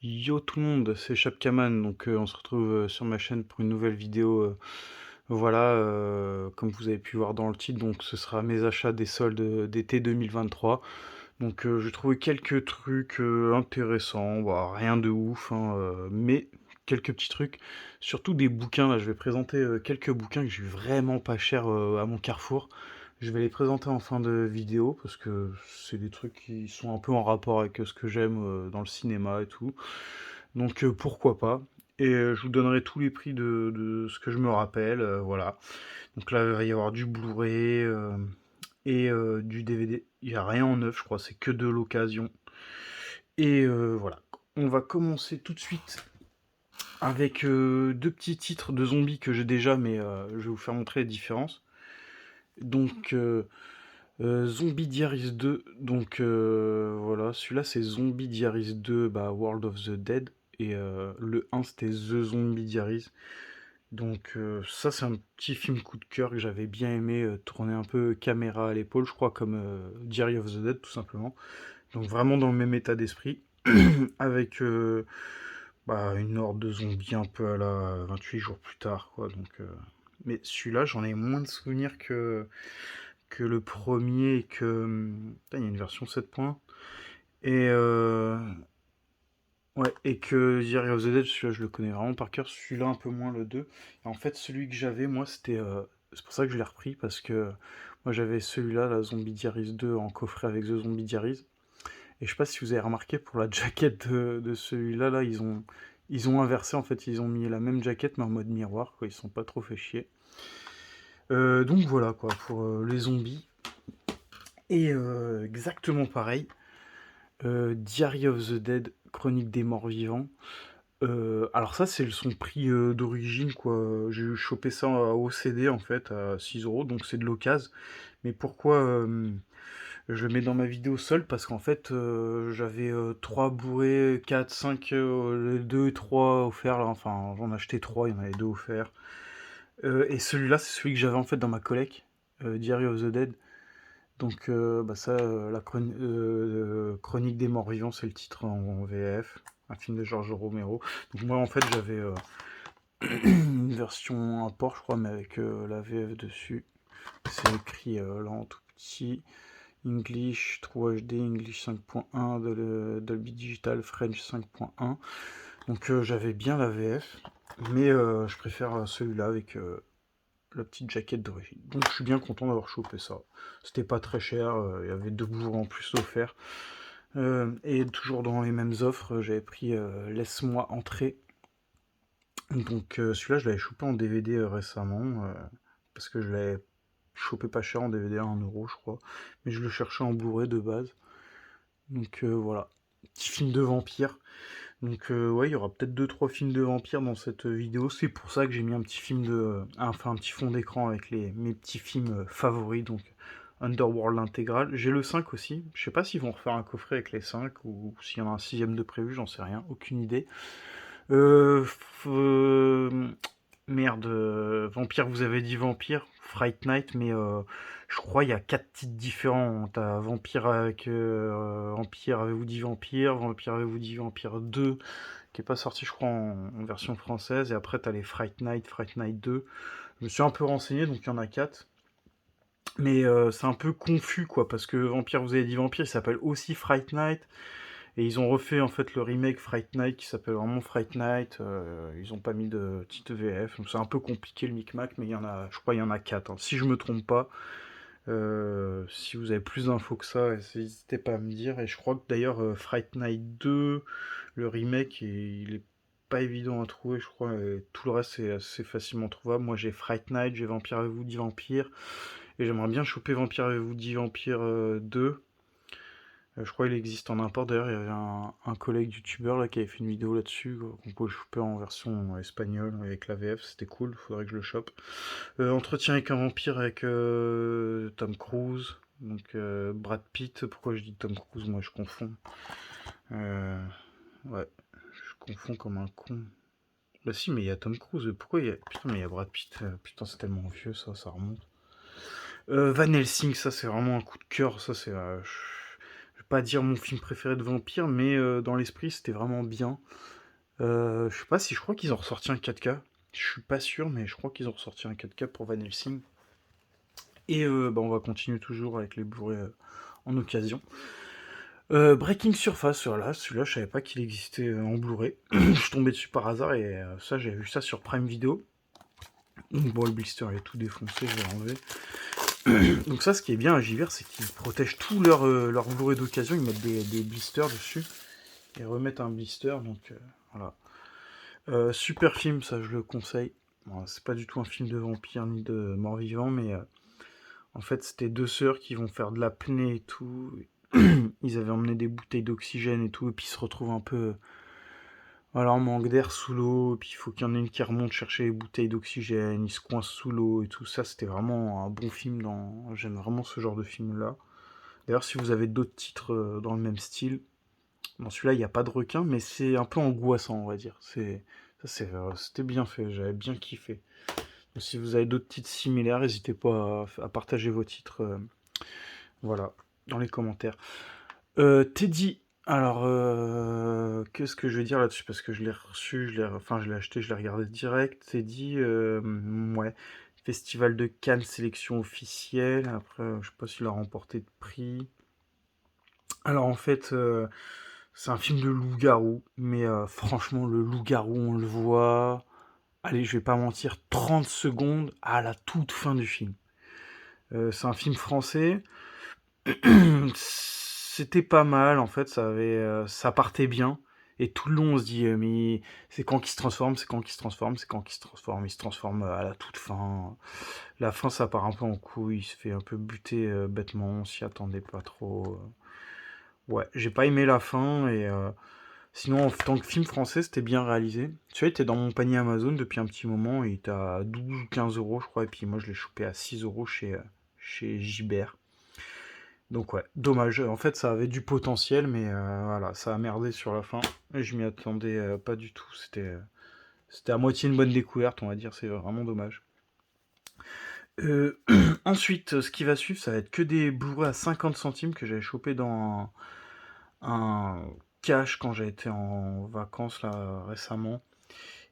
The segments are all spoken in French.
Yo tout le monde, c'est Chapkaman, donc on se retrouve sur ma chaîne pour une nouvelle vidéo. Voilà, comme vous avez pu voir dans le titre, donc ce sera mes achats des soldes d'été 2023. Donc j'ai trouvé quelques trucs intéressants, bah, rien de ouf, hein, mais quelques petits trucs. Surtout des bouquins, là je vais présenter quelques bouquins que j'ai eu vraiment pas cher à mon Carrefour. Je vais les présenter en fin de vidéo parce que c'est des trucs qui sont un peu en rapport avec ce que j'aime dans le cinéma et tout. Donc pourquoi pas. Et je vous donnerai tous les prix de ce que je me rappelle, voilà. Donc là, il va y avoir du Blu-ray et du DVD. Il n'y a rien en neuf, je crois, c'est que de l'occasion. Et voilà. On va commencer tout de suite avec deux petits titres de zombies que j'ai déjà, mais je vais vous faire montrer les différences. Donc, Zombie Diaries 2, donc voilà, celui-là c'est Zombie Diaries 2, bah, World of the Dead, et le 1 c'était The Zombie Diaries. Donc ça c'est un petit film coup de cœur que j'avais bien aimé, tourner un peu caméra à l'épaule, je crois, comme Diary of the Dead tout simplement. Donc vraiment dans le même état d'esprit, avec bah, une horde de zombies un peu à la 28 jours plus tard, quoi. Donc, mais celui-là j'en ai moins de souvenirs que le premier et que... Putain, il y a une version 7 points. Et ouais, et que Diary of the Dead, celui-là je le connais vraiment par cœur, celui-là un peu moins le 2. Et en fait, celui que j'avais, moi, c'était. C'est pour ça que je l'ai repris, parce que moi j'avais celui-là, la Zombie Diaries 2, en coffret avec The Zombie Diaries. Et je sais pas si vous avez remarqué, pour la jaquette de celui-là, là, ils ont inversé, en fait, ils ont mis la même jaquette, mais en mode miroir, quoi, ils se sont pas trop fait chier. Donc voilà, quoi, pour les zombies. Et exactement pareil, Diary of the Dead, Chronique des morts vivants. Alors ça, c'est son prix d'origine, quoi. J'ai chopé ça à OCD, en fait, à 6 €, donc c'est de l'occasion. Mais pourquoi je le mets dans ma vidéo seul? Parce qu'en fait, j'avais 3 bourrés, 4, 5, les 2 et 3 offerts, là. Enfin, j'en ai acheté 3, il y en avait 2 offerts. Et celui-là, c'est celui que j'avais, en fait, dans ma collecte, Diary of the Dead. Donc bah ça, Chronique des morts vivants, c'est le titre en VF, un film de George Romero. Donc moi en fait j'avais une version import je crois, mais avec la VF dessus. C'est écrit là en tout petit, English True HD, English 5.1, Dolby Digital French 5.1. Donc j'avais bien la VF, mais je préfère celui-là avec la petite jaquette d'origine. Donc je suis bien content d'avoir chopé ça. C'était pas très cher, il y avait 2 jours en plus offerts. Et toujours dans les mêmes offres, j'avais pris Laisse-moi entrer. Donc celui-là, je l'avais chopé en DVD récemment, parce que je l'avais chopé pas cher en DVD à 1 € je crois. Mais je le cherchais en Blu-ray de base. Donc voilà. Petit film de vampire. Donc ouais, il y aura peut-être deux trois films de vampires dans cette vidéo. C'est pour ça que j'ai mis un petit film enfin un petit fond d'écran avec mes petits films favoris. Donc Underworld intégral. J'ai le 5 aussi. Je sais pas s'ils vont refaire un coffret avec les 5 ou s'il y en a un sixième de prévu, j'en sais rien. Aucune idée. Euh, Merde, Vampire, vous avez dit Vampire, Fright Night, mais je crois il y a 4 titres différents. T'as Vampire avec Vampire, avez-vous dit Vampire, Vampire, avez-vous dit Vampire 2, qui est pas sorti, je crois, en version française, et après t'as les Fright Night 2. Je me suis un peu renseigné, donc il y en a 4. Mais c'est un peu confus, quoi, parce que Vampire, vous avez dit Vampire, il s'appelle aussi Fright Night. Et ils ont refait en fait le remake Fright Night qui s'appelle vraiment Fright Night. Ils ont pas mis de titre VF, donc c'est un peu compliqué le micmac, mais il y en a, je crois, il y en a 4, hein, si je me trompe pas. Si vous avez plus d'infos que ça, n'hésitez pas à me dire. Et je crois que d'ailleurs Fright Night 2, le remake, il est pas évident à trouver, je crois. Et tout le reste c'est assez facilement trouvable. Moi j'ai Fright Night, j'ai Vampire avez-vous dit Vampire, et j'aimerais bien choper Vampire avez-vous dit Vampire 2. Je crois qu'il existe en import. D'ailleurs, il y avait un collègue youtubeur là qui avait fait une vidéo là-dessus, qu'on pouvait choper en version espagnole avec la VF. C'était cool, faudrait que je le chope. Entretien avec un vampire avec Tom Cruise. Donc Brad Pitt. Pourquoi je dis Tom Cruise? Moi je confonds. Euh, ouais, je confonds comme un con. Bah si, mais il y a Tom Cruise. Pourquoi il y a... Putain, mais il y a Brad Pitt. Putain, c'est tellement vieux ça remonte. Van Helsing, ça c'est vraiment un coup de cœur. Ça c'est... pas dire mon film préféré de vampire, mais dans l'esprit, c'était vraiment bien. Je sais pas si je crois qu'ils ont ressorti un 4K. Je suis pas sûr, mais je crois qu'ils ont ressorti un 4K pour Van Helsing. Et bah, on va continuer toujours avec les Blu-ray en occasion. Breaking Surface, voilà, celui-là, je savais pas qu'il existait en Blu-ray. Je suis tombé dessus par hasard et ça, j'ai vu ça sur Prime Video. Donc, bon, le blister il est tout défoncé, je vais l'enlever. Donc ça, ce qui est bien à JVR, c'est qu'ils protègent tout leur Blu-ray d'occasion, ils mettent des blisters dessus et remettent un blister, donc voilà. Super film, ça je le conseille. Bon, c'est pas du tout un film de vampire ni de mort-vivant, mais en fait c'était deux sœurs qui vont faire de l'apnée et tout. Ils avaient emmené des bouteilles d'oxygène et tout, et puis ils se retrouvent un peu voilà, en manque d'air sous l'eau, et puis il faut qu'il y en ait une qui remonte chercher les bouteilles d'oxygène, ils se coincent sous l'eau et tout ça, c'était vraiment un bon film. J'aime vraiment ce genre de film-là. D'ailleurs, si vous avez d'autres titres dans le même style, dans celui-là, il n'y a pas de requin, mais c'est un peu angoissant, on va dire. C'était bien fait, j'avais bien kiffé. Donc, si vous avez d'autres titres similaires, n'hésitez pas à partager vos titres, voilà, dans les commentaires. Teddy, alors, qu'est-ce que je vais dire là-dessus? Parce que je l'ai reçu, enfin, je l'ai acheté, je l'ai regardé direct. Teddy, ouais, Festival de Cannes, sélection officielle. Après, je sais pas s'il a remporté de prix. Alors, en fait, c'est un film de loup-garou, mais franchement, le loup-garou, on le voit. Allez, je vais pas mentir, 30 secondes à la toute fin du film. C'est un film français. C'était pas mal, en fait, ça partait bien. Et tout le long, on se dit, mais c'est quand qu'il se transforme, c'est quand qu'il se transforme, c'est quand qu'il se transforme. Il se transforme à la toute fin. La fin, ça part un peu en couille, il se fait un peu buter bêtement, on s'y attendait pas trop. Ouais, j'ai pas aimé la fin, et sinon, en tant que film français, c'était bien réalisé. Tu vois, il était dans mon panier Amazon depuis un petit moment, et il était à 12 ou 15 euros, je crois, et puis moi, je l'ai chopé à 6 euros chez Gibert. Donc ouais, dommage. En fait, ça avait du potentiel, mais voilà, ça a merdé sur la fin. Et je m'y attendais pas du tout. C'était à moitié une bonne découverte, on va dire. C'est vraiment dommage. Ensuite, ce qui va suivre, ça va être que des Blu-ray à 50 centimes que j'avais chopé dans un cash quand j'ai été en vacances là récemment.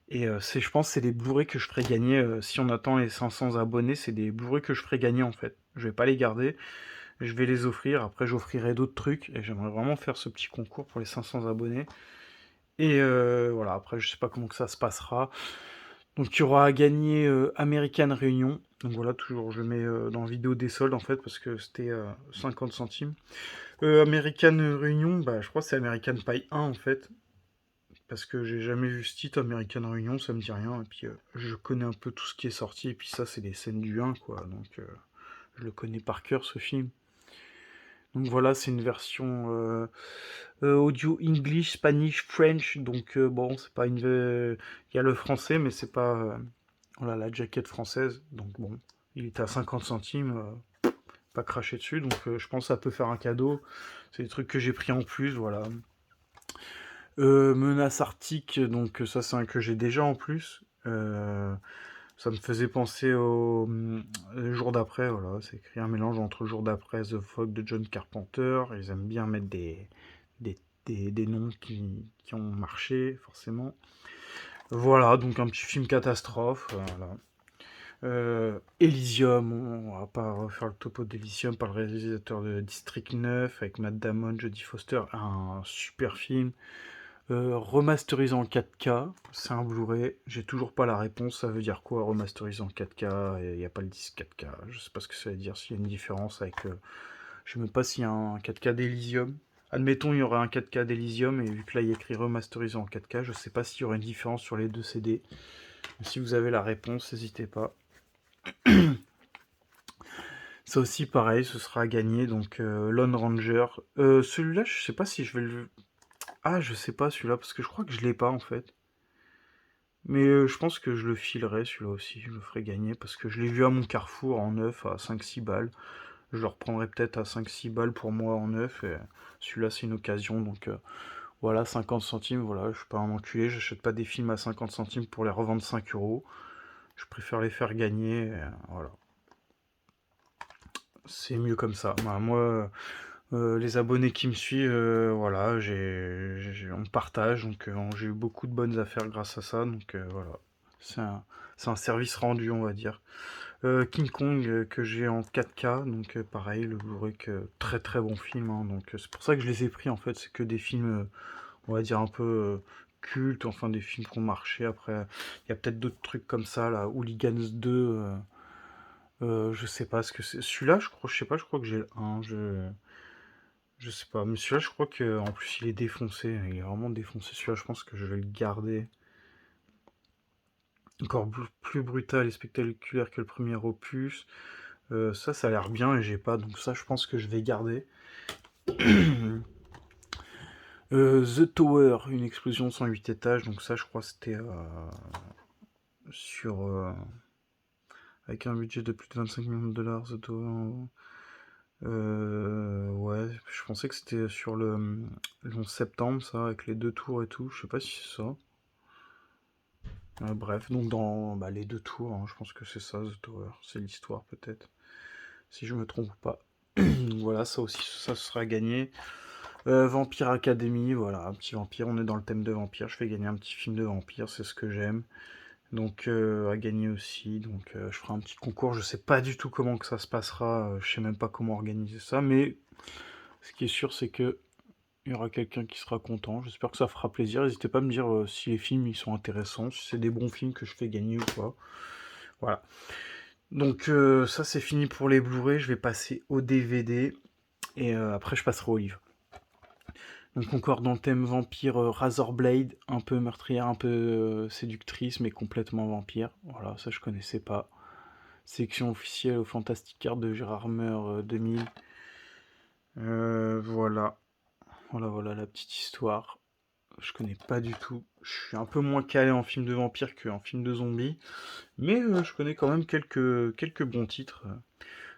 Et je pense, c'est des Blu-ray que je ferai gagner. Si on attend les 500 abonnés, c'est des Blu-ray que je ferai gagner en fait. Je vais pas les garder. Je vais les offrir, après j'offrirai d'autres trucs, et j'aimerais vraiment faire ce petit concours pour les 500 abonnés. Et voilà, après je sais pas comment que ça se passera. Donc il y aura à gagner American Réunion. Donc voilà, toujours je mets dans vidéo des soldes en fait, parce que c'était 50 centimes. American Réunion, bah je crois que c'est American Pie 1 en fait. Parce que j'ai jamais vu ce titre, American Réunion, ça me dit rien. Et puis je connais un peu tout ce qui est sorti, et puis ça c'est des scènes du 1 quoi. Donc je le connais par cœur ce film. Donc voilà, c'est une version audio English, Spanish, French. Donc bon, c'est pas une. Il y a le français, mais c'est pas. Voilà, la jaquette française. Donc bon, il était à 50 centimes, pas craché dessus. Donc je pense que ça peut faire un cadeau. C'est des trucs que j'ai pris en plus, voilà. Menace Arctique, donc ça c'est un que j'ai déjà en plus. Ça me faisait penser au jour d'après, voilà, c'est écrit un mélange entre jour d'après, The Fog de John Carpenter. Ils aiment bien mettre des, des noms qui ont marché, forcément. Voilà, donc un petit film catastrophe, voilà. Elysium, on va pas refaire le topo d'Elysium par le réalisateur de District 9 avec Matt Damon, Jodie Foster, un super film. Remasterisé en 4K, c'est un Blu-ray. J'ai toujours pas la réponse. Ça veut dire quoi remasterisé en 4K? Il n'y a pas le disque 4K. Je sais pas ce que ça veut dire. S'il y a une différence avec. Je sais même pas s'il y a un 4K d'Elysium. Admettons, il y aurait un 4K d'Elysium, et vu que là il y a écrit remasterisé en 4K, je sais pas s'il y aurait une différence sur les deux CD. Si vous avez la réponse, n'hésitez pas. Ça aussi, pareil, ce sera à gagner. Donc, Lone Ranger. Celui-là, je sais pas si je vais le. Ah, je sais pas celui-là, parce que je crois que je l'ai pas en fait. Mais je pense que je le filerai celui-là aussi, je le ferai gagner, parce que je l'ai vu à mon Carrefour en neuf à 5-6 balles. Je le reprendrai peut-être à 5-6 balles pour moi en neuf, et celui-là c'est une occasion, donc voilà, 50 centimes, voilà, je suis pas un enculé, j'achète pas des films à 50 centimes pour les revendre 5 euros. Je préfère les faire gagner, voilà. C'est mieux comme ça. Bah, moi, Les abonnés qui me suivent, voilà, on partage, donc j'ai eu beaucoup de bonnes affaires grâce à ça, donc voilà. C'est un, c'est un service rendu, on va dire. King Kong que j'ai en 4K, donc pareil, le Blu-ray, très très bon film, hein, donc c'est pour ça que je les ai pris en fait, c'est que des films, on va dire un peu cultes, enfin des films qui ont marché. Après, il y a peut-être d'autres trucs comme ça, là, Hooligans 2, je sais pas ce que c'est. Celui-là, je crois, je sais pas, je crois que j'ai le 1, je sais pas, mais celui-là, je crois que en plus il est défoncé, il est vraiment défoncé. Celui-là, je pense que je vais le garder. Encore plus brutal et spectaculaire que le premier opus. Ça a l'air bien et j'ai pas, donc ça, je pense que je vais garder. The Tower, une explosion de 108 étages, donc ça, je crois, c'était sur avec un budget de plus de 25 millions de dollars. The Tower. Ouais, je pensais que c'était sur le 11 septembre, ça, avec les deux tours et tout. Je sais pas si c'est ça. Bref, donc dans les deux tours, hein, je pense que c'est ça, The Tower. C'est l'histoire, peut-être. Si je me trompe pas. Voilà, ça aussi, ça sera gagné. Vampire Academy, voilà, un petit vampire, on est dans le thème de vampire. Je fais gagner un petit film de vampire, c'est ce que j'aime. Donc, à gagner aussi. Donc, je ferai un petit concours. Je sais pas du tout comment que ça se passera. Je sais même pas comment organiser ça. Mais ce qui est sûr, c'est que il y aura quelqu'un qui sera content. J'espère que ça fera plaisir. N'hésitez pas à me dire si les films ils sont intéressants, si c'est des bons films que je fais gagner ou pas. Voilà. Donc ça c'est fini pour les Blu-ray. Je vais passer au DVD et après je passerai au livre. Donc encore dans le thème vampire, Razorblade, un peu meurtrière, un peu séductrice, mais complètement vampire. Voilà, ça je connaissais pas. Section officielle au Fantastic Art de Gérard Meur 2000. Voilà. Voilà la petite histoire. Je connais pas du tout. Je suis un peu moins calé en film de vampire qu'en film de zombies. Mais je connais quand même quelques bons titres.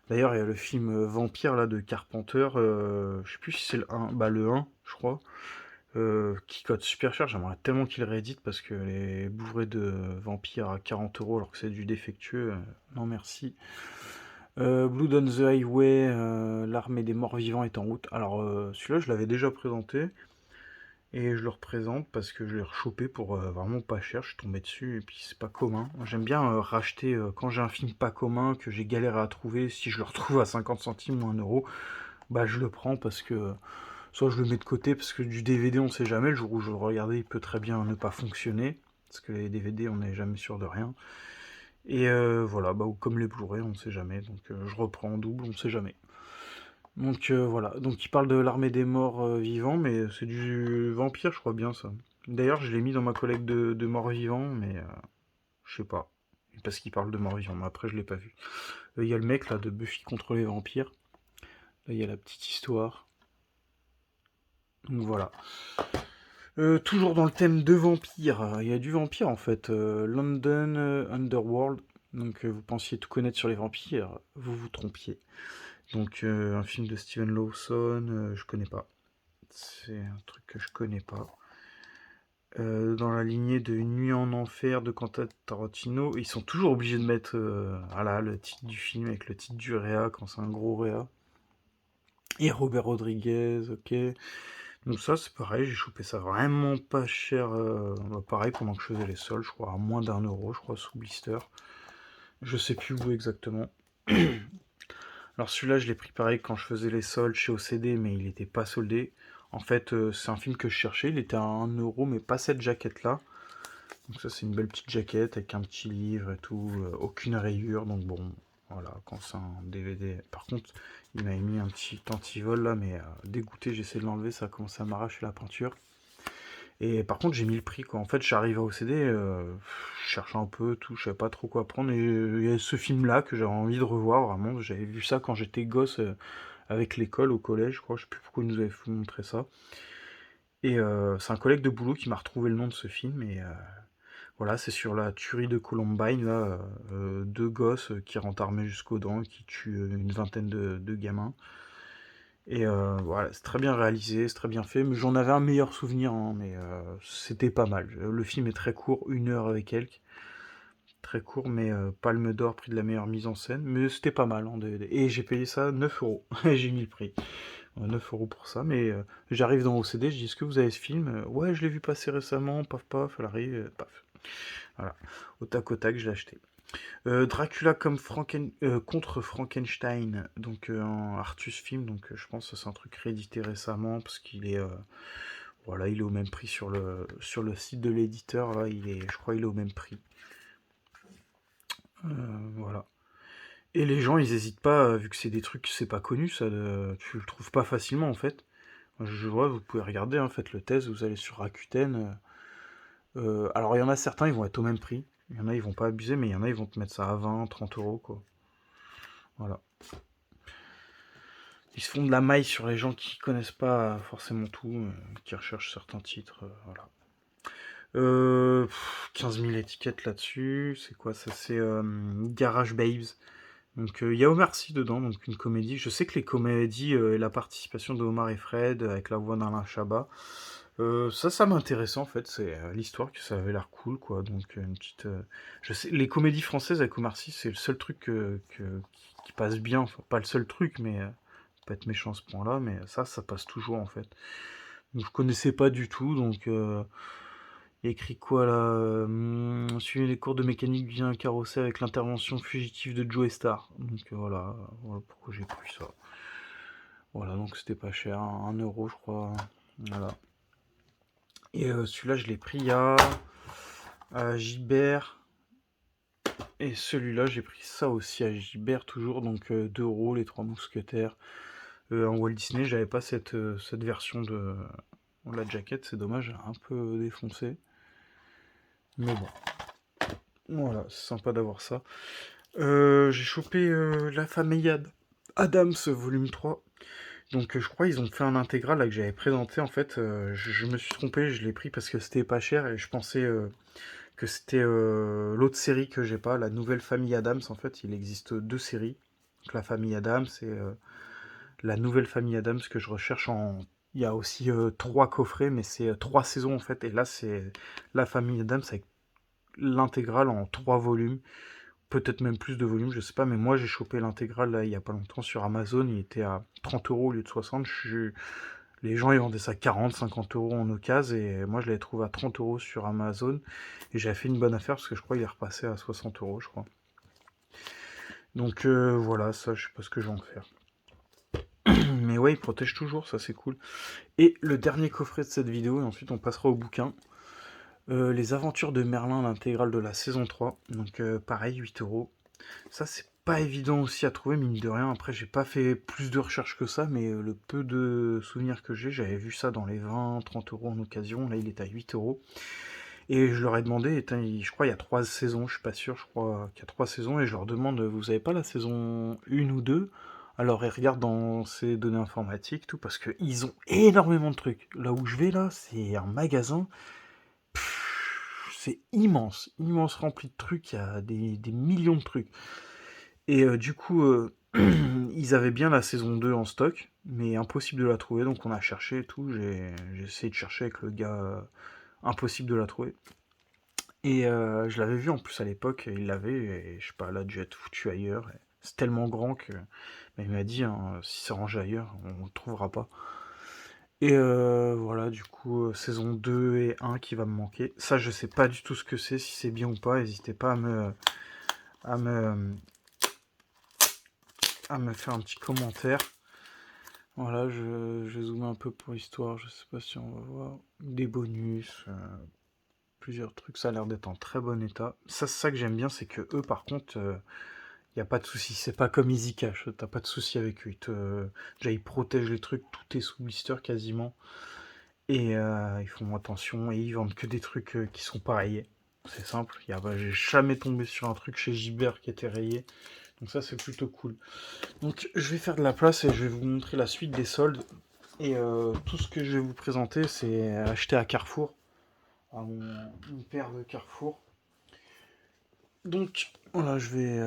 D'ailleurs, il y a le film Vampire là, de Carpenter. Je sais plus si c'est le 1. Bah, le 1, je crois. Qui cote super cher. J'aimerais tellement qu'il réédite parce que les Blu-ray de Vampire à 40 € alors que c'est du défectueux. Non, merci. Blood on the Highway, l'armée des morts vivants est en route. Alors, celui-là, je l'avais déjà présenté. Et je le représente parce que je l'ai rechopé pour vraiment pas cher, je suis tombé dessus et puis c'est pas commun. J'aime bien racheter quand j'ai un film pas commun que j'ai galéré à trouver, si je le retrouve à 50 centimes ou 1 euro, bah je le prends parce que soit je le mets de côté parce que du DVD on sait jamais, le jour où je le regardais il peut très bien ne pas fonctionner, parce que les DVD on n'est jamais sûr de rien. Et voilà, bah, ou comme les Blu-ray on sait jamais, donc je reprends en double, on sait jamais. Donc voilà, donc il parle de l'armée des morts vivants, mais c'est du vampire, je crois bien ça. D'ailleurs, je l'ai mis dans ma collecte de morts vivants, mais je sais pas. Parce qu'il parle de morts vivants, mais après je l'ai pas vu. Il y a le mec là de Buffy contre les vampires. Là, il y a la petite histoire. Donc voilà. Toujours dans le thème de vampires, il y a du vampire en fait. London Underworld. Donc vous pensiez tout connaître sur les vampires, vous vous trompiez. Donc un film de Steven Lawson, je connais pas. C'est un truc que je connais pas. Dans la lignée de Une nuit en enfer de Quentin Tarantino, ils sont toujours obligés de mettre voilà, le titre du film avec le titre du réa quand c'est un gros réa. Et Robert Rodriguez, ok. Donc ça c'est pareil, j'ai chopé ça vraiment pas cher. Bah, pareil pendant que je faisais les soldes, je crois à moins d'1 euro, je crois sous blister. Je sais plus où exactement. Alors celui-là, je l'ai pris pareil quand je faisais les soldes chez OCD, mais il n'était pas soldé. En fait, c'est un film que je cherchais, il était à 1 euro, mais pas cette jaquette-là. Donc ça, c'est une belle petite jaquette avec un petit livre et tout, aucune rayure, donc bon, voilà, quand c'est un DVD. Par contre, il m'avait mis un petit antivol là, mais dégoûté, j'essaie de l'enlever, ça a commencé à m'arracher la peinture. Et par contre, j'ai mis le prix, quoi. En fait, j'arrive à OCD, je cherche un peu, tout, je savais pas trop quoi prendre. Et il y a ce film-là que j'avais envie de revoir, vraiment. J'avais vu ça quand j'étais gosse avec l'école, au collège, je crois. Je sais plus pourquoi il nous avait montré ça. Et c'est un collègue de boulot qui m'a retrouvé le nom de ce film. Et voilà, c'est sur la tuerie de Columbine, là. Deux gosses qui rentrent armés jusqu'aux dents, qui tuent une vingtaine de gamins. Et voilà, c'est très bien réalisé, c'est très bien fait, mais j'en avais un meilleur souvenir, hein, mais c'était pas mal. Le film est très court, 1 heure et quelques. Très court, mais Palme d'Or, prix de la meilleure mise en scène. Mais c'était pas mal en DVD. Et j'ai payé ça 9 euros. Et j'ai mis le prix. 9 € pour ça, mais j'arrive dans OCD, je dis: «Est-ce que vous avez ce film?» «Ouais, je l'ai vu passer récemment», paf paf, elle arrive, paf. Voilà, au tac, je l'ai acheté. Dracula contre Frankenstein, donc en Artus Film, donc je pense que c'est un truc réédité récemment parce qu'il est voilà, il est au même prix sur le site de l'éditeur là, je crois il est au même prix. Voilà. Et les gens ils hésitent pas vu que c'est des trucs c'est pas connu ça, tu le trouves pas facilement en fait. Je vois, vous pouvez regarder, hein, faites le test, vous allez sur Rakuten. Alors il y en a certains ils vont être au même prix, il y en a ils vont pas abuser, mais il y en a ils vont te mettre ça à 20, 30 € quoi. Voilà. Ils se font de la maille sur les gens qui connaissent pas forcément tout, qui recherchent certains titres, voilà. 15 000 étiquettes là-dessus, c'est quoi ça? C'est Garage Babes. Donc il y a Omar Sy dedans, donc une comédie. Je sais que les comédies et la participation de Omar et Fred avec la voix d'Alain Chabat, ça m'intéressait en fait. C'est l'histoire que ça avait l'air cool, quoi. Donc une petite. Je sais, les comédies françaises avec Omar Sy, c'est le seul truc qui passe bien. Enfin, pas le seul truc, mais pas être méchant à ce point-là, mais ça passe toujours en fait. Donc je connaissais pas du tout, donc il y a écrit quoi là? Suivez les cours de mécanique via un carrossel avec l'intervention fugitive de Joe Star. Donc voilà pourquoi j'ai pris ça. Voilà, donc c'était pas cher, 1 € je crois. Voilà. Et celui-là je l'ai pris à Gibert. Et celui-là j'ai pris ça aussi à Gibert toujours, donc 2 € les trois mousquetaires. En Walt Disney j'avais pas cette version de la jaquette, c'est dommage, elle a un peu défoncé. Mais bon, voilà, c'est sympa d'avoir ça. J'ai chopé La Famille Adams volume 3. Donc je crois ils ont fait un intégral là que j'avais présenté en fait. Je me suis trompé, je l'ai pris parce que c'était pas cher et je pensais que c'était l'autre série que j'ai pas, la nouvelle Famille Adams. En fait, il existe deux séries. Donc la Famille Adams et la nouvelle Famille Adams que je recherche en... Il y a aussi 3 coffrets, mais c'est 3 saisons en fait. Et là, c'est la Famille Adams avec l'intégrale en 3 volumes. Peut-être même plus de volumes, je sais pas. Mais moi, j'ai chopé l'intégrale là, il y a pas longtemps sur Amazon. Il était à 30 € au lieu de 60. Les gens, ils vendaient ça 40, 50 € en occasion. Et moi, je l'avais trouvé à 30 € sur Amazon. Et j'avais fait une bonne affaire parce que je crois qu'il est repassé à 60 €, je crois. Donc voilà, ça, je sais pas ce que je vais en faire. Mais ouais, il protège toujours, ça c'est cool. Et le dernier coffret de cette vidéo, et ensuite on passera au bouquin. Les aventures de Merlin, l'intégrale de la saison 3. Donc pareil, 8 €. Ça c'est pas évident aussi à trouver, mine de rien. Après, j'ai pas fait plus de recherches que ça, mais le peu de souvenirs que j'ai, j'avais vu ça dans les 20, 30 € en occasion. Là, il est à 8 €. Et je leur ai demandé, je crois il y a 3 saisons, je suis pas sûr, je crois qu'il y a 3 saisons, et je leur demande, vous avez pas la saison 1 ou 2? Alors ils regardent dans ces données informatiques, tout, parce qu'ils ont énormément de trucs. Là où je vais, là, c'est un magasin, c'est immense, immense rempli de trucs, il y a des millions de trucs. Et du coup, ils avaient bien la saison 2 en stock, mais impossible de la trouver, donc on a cherché et tout, j'ai essayé de chercher avec le gars, impossible de la trouver. Et je l'avais vu en plus à l'époque, il l'avait, et je sais pas, là, dû être foutu ailleurs. Et c'est tellement grand que bah, il m'a dit, hein, si c'est rangé ailleurs, on le trouvera pas. Et voilà, du coup, saison 2 et 1 qui va me manquer. Ça, je sais pas du tout ce que c'est, si c'est bien ou pas. N'hésitez pas à me, à me faire un petit commentaire. Voilà, je zoome un peu pour l'histoire, je sais pas si on va voir. Des bonus, plusieurs trucs, ça a l'air d'être en très bon état. Ça, c'est ça que j'aime bien, c'est que eux, par contre, y a pas de souci. C'est pas comme Easy Cash, t'as pas de souci avec eux. Déjà, ils protègent les trucs, tout est sous blister quasiment. Et ils font attention et ils vendent que des trucs qui sont pas rayés. C'est simple, j'ai jamais tombé sur un truc chez Gibert qui était rayé. Donc ça, c'est plutôt cool. Donc je vais faire de la place et je vais vous montrer la suite des soldes. Et tout ce que je vais vous présenter, c'est acheté à Carrefour. À mon père de Carrefour. Donc voilà, je vais...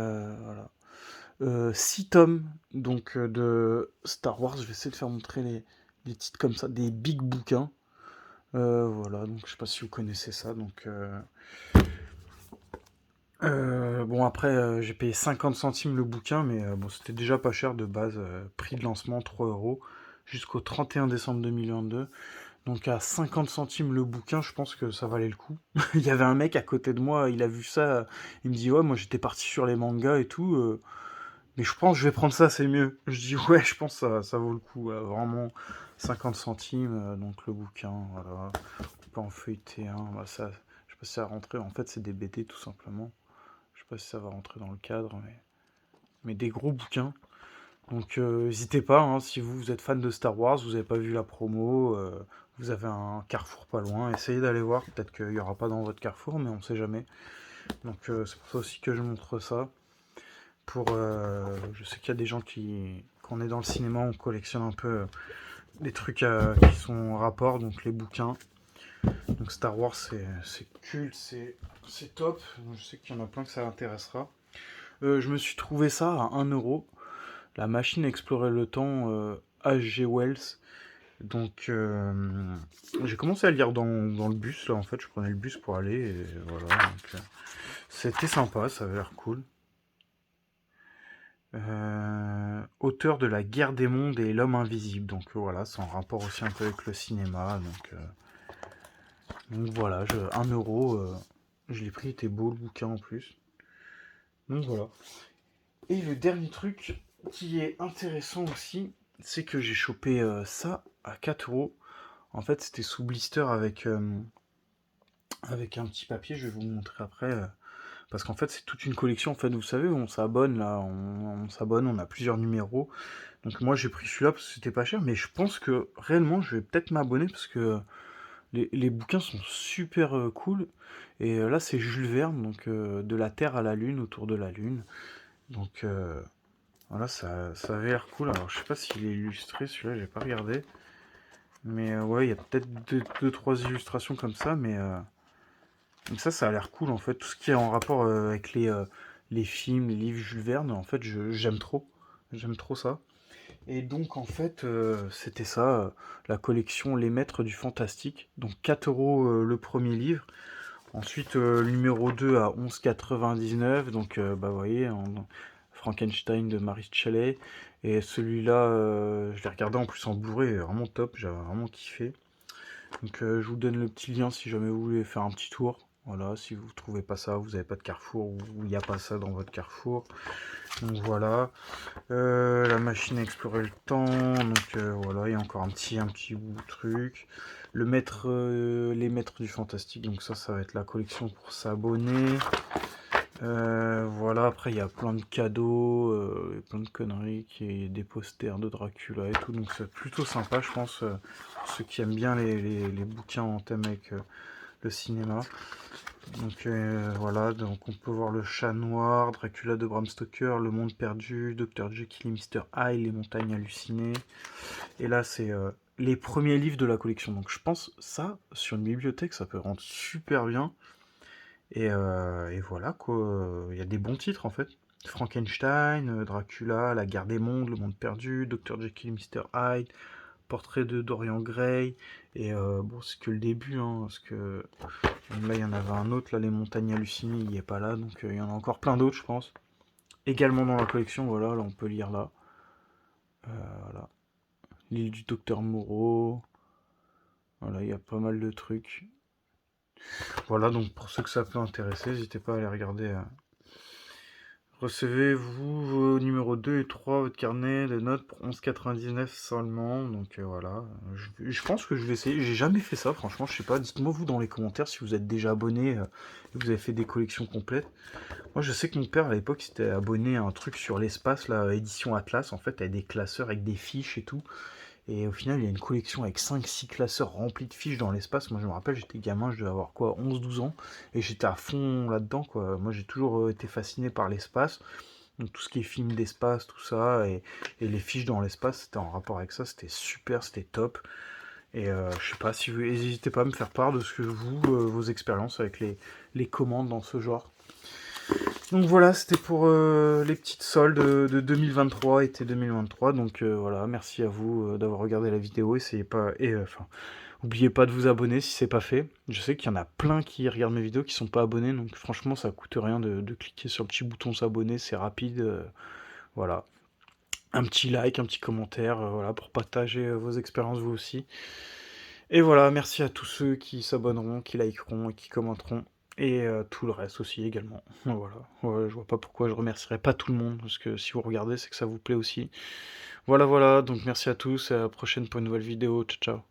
voilà. 6 tomes donc, de Star Wars. Je vais essayer de faire montrer les titres comme ça, des big bouquins. Voilà, donc je sais pas si vous connaissez ça. Donc, bon, après, j'ai payé 50 centimes le bouquin, mais bon, c'était déjà pas cher de base. Prix de lancement 3 €. jusqu'au 31 décembre 2022. Donc à 50 centimes le bouquin, je pense que ça valait le coup. Il y avait un mec à côté de moi, il a vu ça, il me dit ouais, moi j'étais parti sur les mangas et tout, mais je pense que je vais prendre ça, c'est mieux. Je dis ouais, je pense que ça vaut le coup, vraiment 50 centimes, donc le bouquin, voilà. On peut en feuilleter un, bah, ça, je sais pas si ça va rentrer, en fait c'est des BD tout simplement. Je sais pas si ça va rentrer dans le cadre, mais des gros bouquins. Donc n'hésitez pas, hein, si vous êtes fan de Star Wars, vous n'avez pas vu la promo, vous avez un Carrefour pas loin, essayez d'aller voir, peut-être qu'il n'y aura pas dans votre Carrefour, mais on sait jamais. Donc c'est pour ça aussi que je montre ça. Je sais qu'il y a des gens quand on est dans le cinéma, on collectionne un peu des trucs qui sont en rapport, donc les bouquins. Donc Star Wars c'est culte, c'est top, je sais qu'il y en a plein que ça intéressera. Je me suis trouvé ça à 1 euro. La machine à explorer le temps H.G. Wells. Donc j'ai commencé à lire dans le bus, là en fait, je prenais le bus pour aller, et voilà. Donc, c'était sympa, ça avait l'air cool. Auteur de La Guerre des mondes et L'homme invisible. Donc voilà, c'est en rapport aussi un peu avec le cinéma. Donc voilà, 1 euro, je l'ai pris, il était beau le bouquin en plus. Donc voilà. Et le dernier truc qui est intéressant aussi, c'est que j'ai chopé ça à 4 euros. En fait, c'était sous blister avec un petit papier, je vais vous montrer après. Parce qu'en fait, c'est toute une collection. En fait, vous savez, on s'abonne là, on s'abonne, on a plusieurs numéros. Donc moi, j'ai pris celui-là parce que c'était pas cher, mais je pense que réellement, je vais peut-être m'abonner parce que les bouquins sont super cool. Et là, c'est Jules Verne, donc de la Terre à la Lune, autour de la Lune. Donc voilà, ça avait l'air cool. Alors, je sais pas s'il est illustré, celui-là, j'ai pas regardé. Mais ouais, il y a peut-être deux, trois illustrations comme ça, mais donc ça a l'air cool en fait. Tout ce qui est en rapport avec les films, les livres Jules Verne, en fait, j'aime trop. J'aime trop ça. Et donc en fait, c'était ça, la collection Les Maîtres du Fantastique. Donc 4 euros le premier livre. Ensuite, le numéro 2 à 11,99. Donc bah vous voyez, Frankenstein de Mary Shelley. Et celui-là, je l'ai regardé en plus en Blu-ray, vraiment top, j'avais vraiment kiffé. Donc je vous donne le petit lien si jamais vous voulez faire un petit tour. Voilà, si vous ne trouvez pas ça, vous n'avez pas de Carrefour ou il n'y a pas ça dans votre Carrefour. Donc voilà. La machine à explorer le temps. Donc voilà, il y a encore un petit bout de truc. Les maîtres du fantastique. Donc ça va être la collection pour s'abonner. Voilà, après il y a plein de cadeaux, plein de conneries, des posters de Dracula et tout, donc c'est plutôt sympa, je pense, pour ceux qui aiment bien les bouquins en thème avec le cinéma. Donc voilà, donc on peut voir le chat noir, Dracula de Bram Stoker, Le Monde perdu, Dr. Jekyll et Mr. Hyde, Les montagnes hallucinées. Et là c'est les premiers livres de la collection, donc je pense ça, sur une bibliothèque, ça peut rendre super bien. Et voilà quoi, il y a des bons titres en fait. Frankenstein, Dracula, La Guerre des mondes, Le Monde perdu, Dr. Jekyll et Mr. Hyde, Portrait de Dorian Gray. Et bon, c'est que le début, hein, parce que là il y en avait un autre, là, Les Montagnes hallucinées, il n'y est pas là, donc il y en a encore plein d'autres, je pense. Également dans la collection, voilà, là on peut lire là. Voilà. L'île du Docteur Moreau. Voilà, il y a pas mal de trucs. Voilà, donc pour ceux que ça peut intéresser, n'hésitez pas à aller regarder. Recevez-vous vos numéros 2 et 3, votre carnet de notes pour 11,99 seulement. Donc voilà, je pense que je vais essayer. J'ai jamais fait ça, franchement, je sais pas. Dites-moi vous dans les commentaires si vous êtes déjà abonné et vous avez fait des collections complètes. Moi je sais que mon père à l'époque s'était abonné à un truc sur l'espace, là, édition Atlas, en fait, avec des classeurs, avec des fiches et tout. Et au final, il y a une collection avec 5-6 classeurs remplis de fiches dans l'espace. Moi, je me rappelle, j'étais gamin, je devais avoir quoi, 11-12 ans, et j'étais à fond là-dedans, quoi. Moi, j'ai toujours été fasciné par l'espace. Donc, tout ce qui est film d'espace, tout ça, et les fiches dans l'espace, c'était en rapport avec ça, c'était super, c'était top. Et je sais pas si vous n'hésitez pas à me faire part de ce que vos expériences avec les commandes dans ce genre. Donc voilà, c'était pour les petites soldes de 2023, été 2023. Donc voilà, merci à vous d'avoir regardé la vidéo. Essayez pas, oubliez pas de vous abonner si c'est pas fait. Je sais qu'il y en a plein qui regardent mes vidéos qui sont pas abonnés, donc franchement ça coûte rien de cliquer sur le petit bouton s'abonner, c'est rapide. Voilà. un petit like, un petit commentaire, voilà, pour partager, vos expériences vous aussi. Et voilà, merci à tous ceux qui s'abonneront, qui likeront et qui commenteront et tout le reste aussi également. Voilà, ouais, je vois pas pourquoi je remercierais pas tout le monde, parce que si vous regardez, c'est que ça vous plaît aussi. Voilà, voilà, donc merci à tous et à la prochaine pour une nouvelle vidéo. Ciao, ciao.